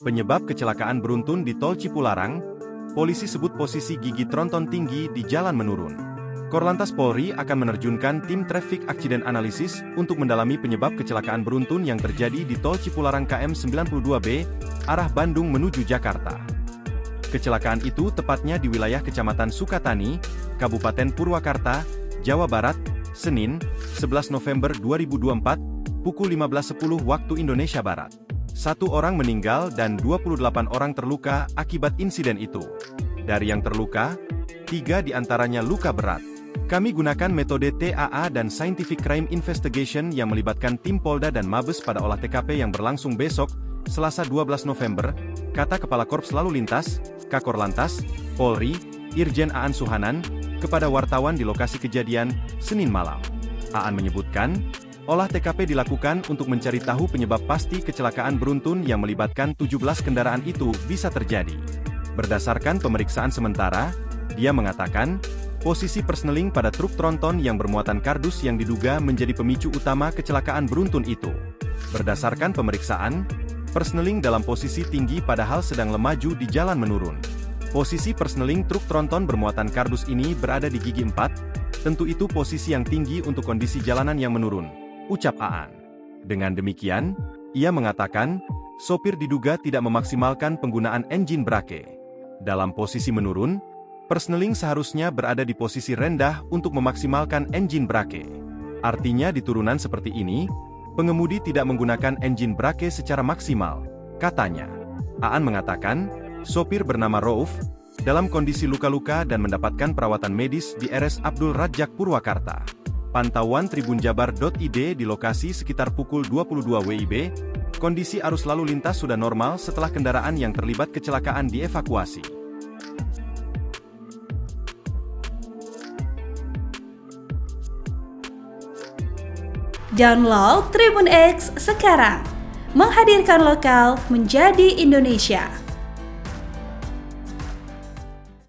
Penyebab kecelakaan beruntun di Tol Cipularang, polisi sebut posisi gigi tronton tinggi di jalan menurun. Korlantas Polri akan menerjunkan tim Traffic Accident Analysis untuk mendalami penyebab kecelakaan beruntun yang terjadi di Tol Cipularang KM 92B, arah Bandung menuju Jakarta. Kecelakaan itu tepatnya di wilayah Kecamatan Sukatani, Kabupaten Purwakarta, Jawa Barat, Senin, 11 November 2024, pukul 15.10 waktu Indonesia Barat. 1 orang meninggal dan 28 orang terluka akibat insiden itu. Dari yang terluka, 3 diantaranya luka berat. Kami gunakan metode TAA dan Scientific Crime Investigation yang melibatkan tim Polda dan Mabes pada olah TKP yang berlangsung besok, Selasa 12 November, kata Kepala Korps Lalu Lintas, Kakorlantas, Polri, Irjen Aan Suhanan, kepada wartawan di lokasi kejadian, Senin malam. Aan menyebutkan, olah TKP dilakukan untuk mencari tahu penyebab pasti kecelakaan beruntun yang melibatkan 17 kendaraan itu bisa terjadi. Berdasarkan pemeriksaan sementara, dia mengatakan, posisi persneling pada truk tronton yang bermuatan kardus yang diduga menjadi pemicu utama kecelakaan beruntun itu. Berdasarkan pemeriksaan, persneling dalam posisi tinggi padahal sedang lemaju di jalan menurun. Posisi persneling truk tronton bermuatan kardus ini berada di gigi 4, tentu itu posisi yang tinggi untuk kondisi jalanan yang menurun, ucap Aan. Dengan demikian, ia mengatakan, sopir diduga tidak memaksimalkan penggunaan engine brake. Dalam posisi menurun, persneling seharusnya berada di posisi rendah untuk memaksimalkan engine brake. Artinya di turunan seperti ini, pengemudi tidak menggunakan engine brake secara maksimal, katanya. Aan mengatakan, sopir bernama Rauf, dalam kondisi luka-luka dan mendapatkan perawatan medis di RS Abdul Rajak Purwakarta. Pantauan tribunjabar.id di lokasi sekitar pukul 22 WIB, kondisi arus lalu lintas sudah normal setelah kendaraan yang terlibat kecelakaan dievakuasi. Download Tribun X sekarang, menghadirkan lokal menjadi Indonesia.